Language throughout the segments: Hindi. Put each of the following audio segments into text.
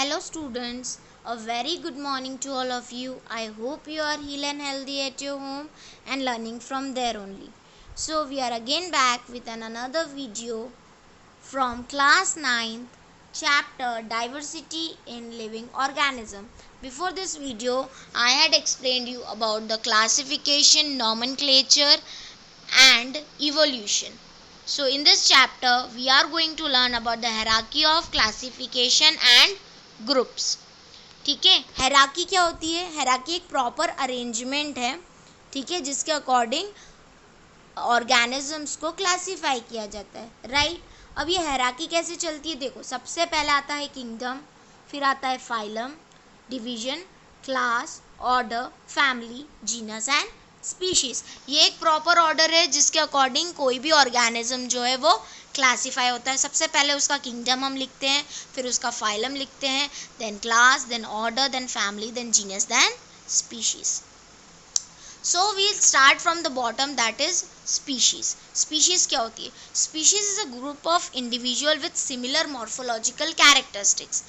Hello students, a very good morning to all of you. I hope you are healthy and healthy at your home and learning from there only. So we are again back with another video from class 9th chapter Diversity in Living Organism. Before this video, I had explained you about the classification, nomenclature and evolution. So in this chapter we are going to learn about the hierarchy of classification and groups. ठीक है, हायरार्की क्या होती है? हायरार्की एक प्रॉपर अरेंजमेंट है, ठीक है, जिसके अकॉर्डिंग ऑर्गेनिजम्स को क्लासीफाई किया जाता है, राइट. अब ये हायरार्की कैसे चलती है? देखो, सबसे पहले आता है किंगडम, फिर आता है phylum, division, class, order, family, genus and species. ये एक प्रॉपर ऑर्डर है जिसके अकॉर्डिंग कोई भी ऑर्गेनिज्म जो है वो क्लासीफाई होता है. सबसे पहले उसका किंगडम हम लिखते हैं, फिर उसका फाइलम लिखते हैं, then class, then order, then family, then genus, then species. So we start from the bottom, that is species. Species क्या होती है? Species is a group of individual with similar morphological characteristics.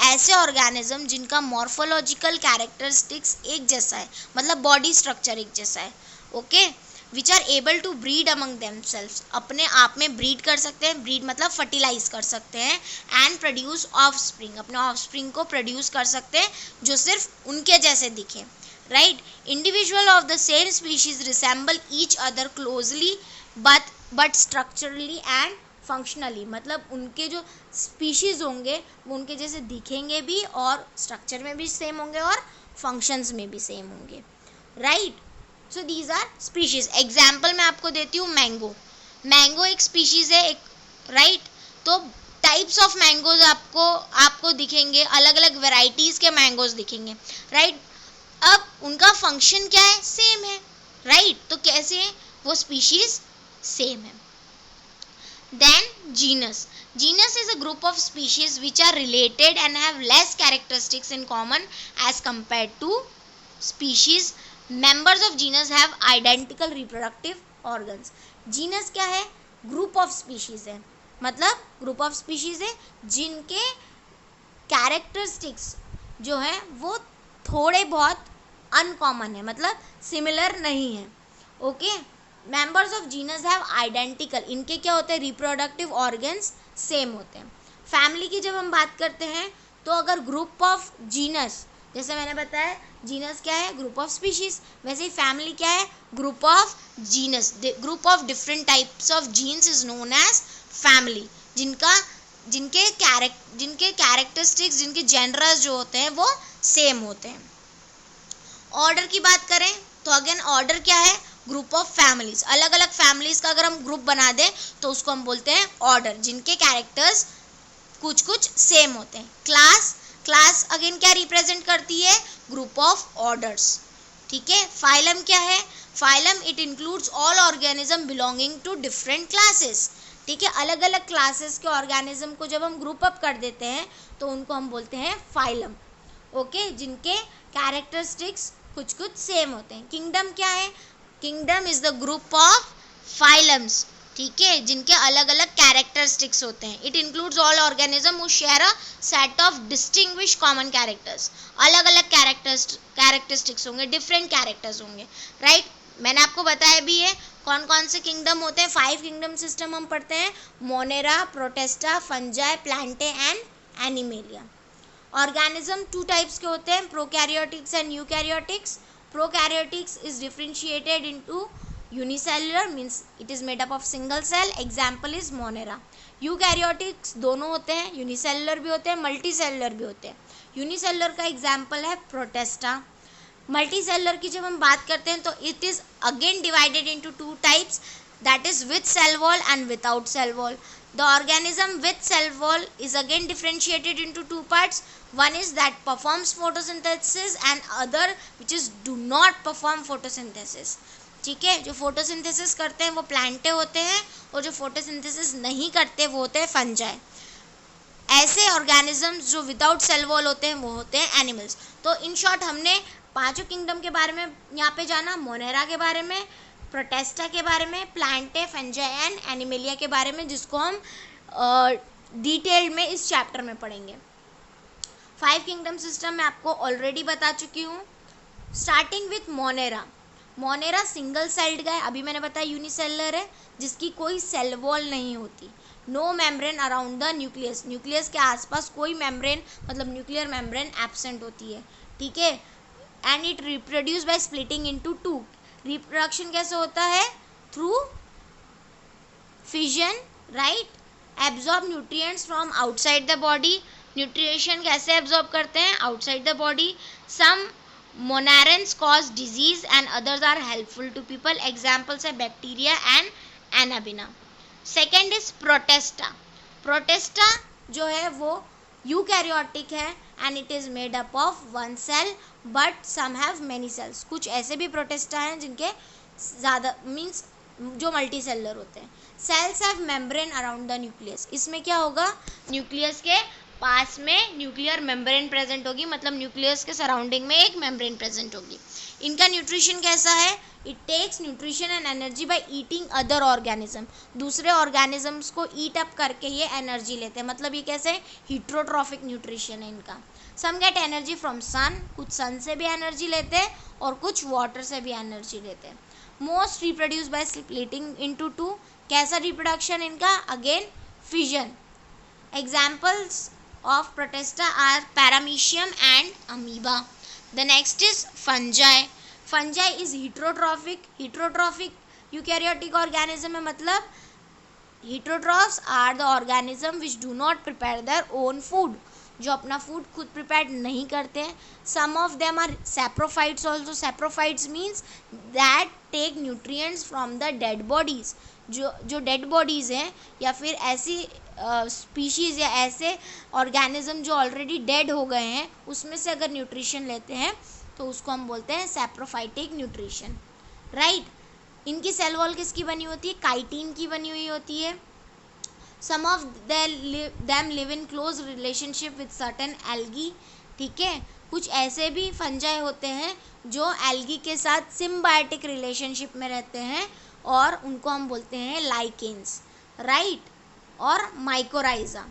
ऐसे ऑर्गेनिज्म जिनका मॉर्फोलॉजिकल कैरेक्टरिस्टिक्स एक जैसा है, मतलब बॉडी स्ट्रक्चर एक जैसा है, okay, which are able to breed among themselves. अपने आप में ब्रीड कर सकते हैं, ब्रीड मतलब फर्टिलाइज कर सकते हैं, एंड प्रोड्यूस ऑफस्प्रिंग, अपने ऑफस्प्रिंग को प्रोड्यूस कर सकते हैं जो सिर्फ उनके जैसे दिखे, right. Individual of the same species resemble each other closely but structurally and functionally. मतलब उनके जो स्पीशीज होंगे वो उनके जैसे दिखेंगे भी, और स्ट्रक्चर में भी सेम होंगे और फंक्शंस में भी सेम होंगे, right. So these are species. Example मैं आपको देती हूँ, मैंगो. मैंगो एक स्पीशीज है, एक, राइट. तो टाइप्स ऑफ मैंगोज आपको दिखेंगे, अलग अलग वेराइटीज के मैंगोज दिखेंगे, राइट. अब उनका फंक्शन क्या है? सेम है, राइट. तो कैसे है? वो स्पीशीज सेम है. Then genus. Genus is a group of species which are related and have less characteristics in common as compared to species. Members of genus have identical reproductive organs. Genus क्या है? Group of species है, मतलब group of species है जिनके characteristics जो है वो थोड़े बहुत अनकॉमन है, मतलब सिमिलर नहीं है, okay. Members of genus have identical, इनके क्या होते हैं? रिप्रोडक्टिव ऑर्गन्स सेम होते हैं. फैमिली की जब हम बात करते हैं तो अगर ग्रुप ऑफ जीनस, जैसे मैंने बताया जीनस क्या है? Group of species. वैसे ही फैमिली क्या है? Group of genus. Group of different types of genes is known as family, जिनके कैरेक्टरिस्टिक्स, जिनके जेनरस जो होते हैं वो सेम होते हैं. ऑर्डर की बात करें तो अगेन ऑर्डर क्या है? Group of families. अलग अलग फैमिलीज का अगर हम ग्रुप बना दें तो उसको हम बोलते हैं ऑर्डर, जिनके कैरेक्टर्स कुछ कुछ सेम होते हैं. क्लास अगेन क्या रिप्रेजेंट करती है? ग्रुप ऑफ ऑर्डर्स, ठीक है. फाइलम क्या है? Phylum it includes all organism belonging to different classes, ठीक है. अलग अलग क्लासेस के ऑर्गेनिज्म को जब हम ग्रुप अप कर देते हैं तो उनको हम बोलते हैं फाइलम, ओके, जिनके कैरेक्टरिस्टिक्स कुछ कुछ सेम होते हैं. किंगडम क्या है? Kingdom is the group of phylums, ठीक है, जिनके अलग अलग कैरेक्टरिस्टिक्स होते हैं. It includes all organism who share a set of distinguish common characters. अलग अलग कैरेक्टरिस्टिक्स होंगे, डिफरेंट कैरेक्टर्स होंगे, राइट. मैंने आपको बताया भी है कौन कौन से किंगडम होते हैं. 5 किंगडम सिस्टम हम पढ़ते हैं: Monera, Protista, fungi, Plantae and animalia. Organism 2 types के होते हैं, prokaryotics and eukaryotics. Prokaryotics is differentiated into unicellular, means it is made up of single cell. Example is Monera. Eukaryotics दोनों होते हैं, unicellular भी होते हैं, multicellular भी होते हैं. Unicellular का example है Protista. Multicellular की जब हम बात करते हैं तो it is again divided into 2 types, that is with cell wall and without cell wall. The organism with cell wall is again differentiated into 2 parts. One is that performs photosynthesis and other which is do not perform photosynthesis, ठीक है. जो photosynthesis करते हैं वो प्लांटे होते हैं, और जो photosynthesis नहीं करते वो होते हैं फंजाई. ऐसे ऑर्गेनिजम्स जो विदाउट सेल वॉल होते हैं वो होते हैं एनिमल्स. तो इन शॉर्ट हमने 5 किंगडम के बारे में यहाँ पे जाना, मोनेरा के बारे में, प्रोटेस्टा के बारे में, प्लांटे, फंजाई एंड एनिमेलिया के बारे में, जिसको हम डिटेल में इस चैप्टर में पढ़ेंगे. 5 किंगडम सिस्टम मैं आपको ऑलरेडी बता चुकी हूँ। Starting with Monera. Monera single celled का है, अभी मैंने बताया यूनिसेलुलर है, जिसकी कोई सेल वॉल नहीं होती। No membrane around the nucleus, nucleus के आसपास कोई मेम्ब्रेन मतलब न्यूक्लियर मेम्ब्रेन एब्सेंट होती है, ठीक है। And it reproduce by splitting into 2। Reproduction कैसे होता है? Through fission, right. Absorb nutrients from outside the body. Nutrition कैसे एब्जॉर्ब करते हैं? Outside the body. Some monerans cause disease and others are helpful to people. Examples है bacteria and Anabaena. Second is Protista. Protista जो है वो यूकैरियोटिक है and it is made up of 1 cell but some have many cells. कुछ ऐसे भी प्रोटेस्टा हैं जिनके ज़्यादा मीन्स जो मल्टी सेलर होते हैं। Cells have membrane around the nucleus. इसमें क्या होगा? न्यूक्लियस के पास में न्यूक्लियर मेम्ब्रेन प्रेजेंट होगी, मतलब न्यूक्लियस के सराउंडिंग में एक मेम्ब्रेन प्रेजेंट होगी। इनका न्यूट्रिशन कैसा है? It takes nutrition and energy by eating other organism. दूसरे ऑर्गेनिजम्स को ईट अप करके ये एनर्जी लेते हैं, मतलब ये कैसे? हिट्रोट्रॉफिक न्यूट्रिशन है इनका। सम गेट एनर्जी फ्रॉम सन, कुछ सन से भी एनर्जी लेते हैं और कुछ वाटर से भी एनर्जी लेते हैं। Most reproduce by splitting into 2। कैसा रिप्रोडक्शन इनका? Again fission. Examples of protista are paramecium and amoeba. The next is fungi. Fungi is heterotrophic. Heterotrophic eukaryotic organism है, मतलब heterotrophs are the organism which do not prepare their own food, जो अपना फूड खुद प्रिपेयर नहीं करते हैं। Some of them are saprophytes also. Saprophytes means that take nutrients from the dead bodies. जो डेड बॉडीज़ हैं या फिर ऐसी स्पीशीज़ या ऐसे ऑर्गेनिज्म जो ऑलरेडी डेड हो गए हैं उसमें से अगर न्यूट्रिशन लेते हैं तो उसको हम बोलते हैं सैप्रोफाइटिक न्यूट्रिशन, राइट। इनकी सेल वॉल किसकी बनी होती है? काइटिन की बनी हुई होती है। सम of them live in close relationship with certain algae, ठीक है। कुछ ऐसे भी फंजाई होते हैं जो एल्गी के साथ सिम्बायोटिक रिलेशनशिप में रहते हैं और उनको हम बोलते हैं लाइकेन्स, राइट। और माइकोराइजा।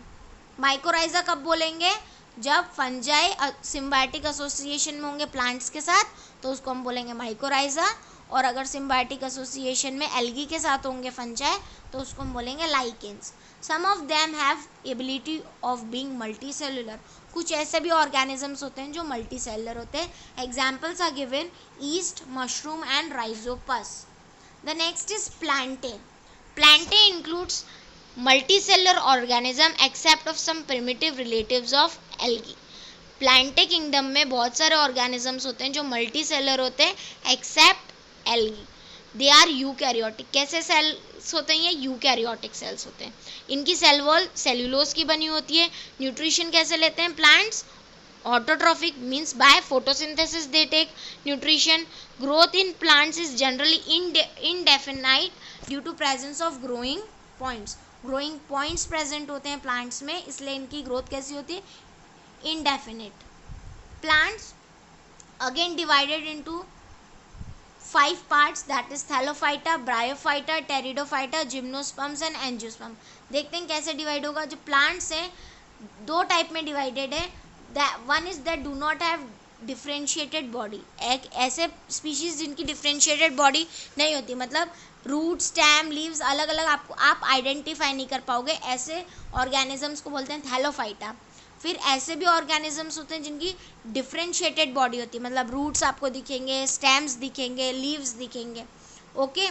माइकोराइजा कब बोलेंगे? जब फंजाई सिम्बायोटिक एसोसिएशन में होंगे प्लांट्स के साथ तो उसको हम बोलेंगे माइकोराइजा, और अगर सिम्बायोटिक एसोसिएशन में एल्गी के साथ होंगे फंजाई तो उसको हम बोलेंगे lichens. Some of them have ability of being multi cellular. कुछ ऐसे भी ऑर्गेनिजम्स होते हैं जो मल्टी सेलुलर होते हैं। Examples are given yeast, mushroom and rhizopus. The next is plantae. Plantae includes multicellular organism except of some primitive relatives of algae. Plantae kingdom में बहुत सारे ऑर्गेनिजम्स होते हैं जो मल्टी सेलर होते हैं except algae. They are eukaryotic. कैसे सेल्स होते हैं ये? यूकैरियोटिक सेल्स होते हैं। इनकी सेल वॉल सेल्यूलोज की बनी होती है। न्यूट्रिशन कैसे लेते हैं plants? Autotrophic means by photosynthesis they take nutrition. Growth in plants is generally indefinite due to presence of growing points. Growing points present होते हैं प्लांट्स में, इसलिए इनकी ग्रोथ कैसी होती है? Indefinite. Plants again divided into 5 parts, that is Thallophyta, bryophyta, pteridophyta, gymnosperms and angiosperm. देखते हैं कैसे डिवाइड होगा। जो प्लांट्स हैं 2 टाइप में डिवाइडेड है। One is that do not have differentiated body. एक ऐसे स्पीशीज जिनकी डिफ्रेंशिएटेड बॉडी नहीं होती, मतलब रूट, स्टेम, लीव्स अलग अलग आप आइडेंटिफाई नहीं कर पाओगे, ऐसे ऑर्गेनिजम्स को बोलते हैं थैलोफाइटा। फिर ऐसे भी ऑर्गेनिजम्स होते हैं जिनकी डिफ्रेंशिएटेड बॉडी होती है, मतलब रूट्स आपको दिखेंगे, स्टेम्स दिखेंगे, लीव्स दिखेंगे। Okay,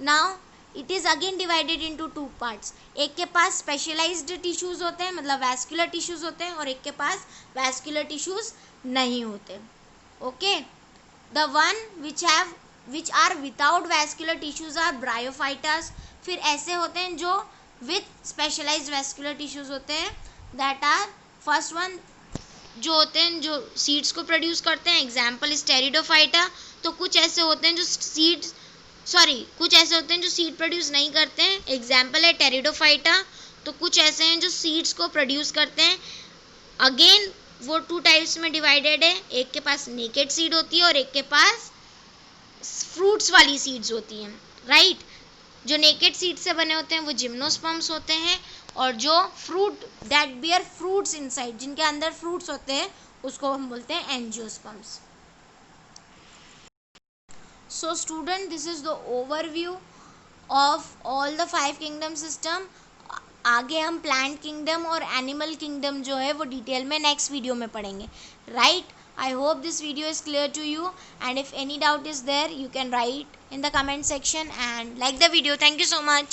now it is again divided into 2 parts. एक के पास स्पेशलाइज्ड टिश्यूज़ होते हैं, मतलब वैस्कुलर टिश्यूज़ होते हैं, और एक के पास वैस्कुलर टिश्यूज़ नहीं होते। Okay, the one which are without vascular tissues are bryophyta. फिर ऐसे होते हैं जो विथ स्पेशलाइज्ड वैस्कुलर टिश्यूज़ होते हैं, दैट आर फर्स्ट वन जो होते हैं जो सीड्स को प्रोड्यूस करते हैं, एग्जाम्पल इज टेरिडोफाइटा। तो कुछ ऐसे होते हैं जो कुछ ऐसे होते हैं जो सीड प्रोड्यूस नहीं करते हैं, एग्जाम्पल है टेरिडोफाइटा। तो कुछ ऐसे हैं जो सीड्स को प्रोड्यूस करते हैं। अगेन वो 2 टाइप्स में डिवाइडेड है, एक के पास नेकेड सीड होती है और एक के पास फ्रूट्स वाली सीड्स होती हैं, राइट। जो नेकेड सीड से बने होते हैं वो जिम्नोस्पर्म्स होते हैं, और जो fruit that bear fruits inside, जिनके अंदर फ्रूट्स होते हैं, उसको हम बोलते हैं angiosperms. So student, this is the overview of all the 5 kingdom system. आगे हम प्लांट किंगडम और एनिमल किंगडम जो है वो डिटेल में नेक्स्ट वीडियो में पढ़ेंगे. Right, I hope this video is clear to you, and if any doubt is there you can write in the comment section and like the video. Thank you so much.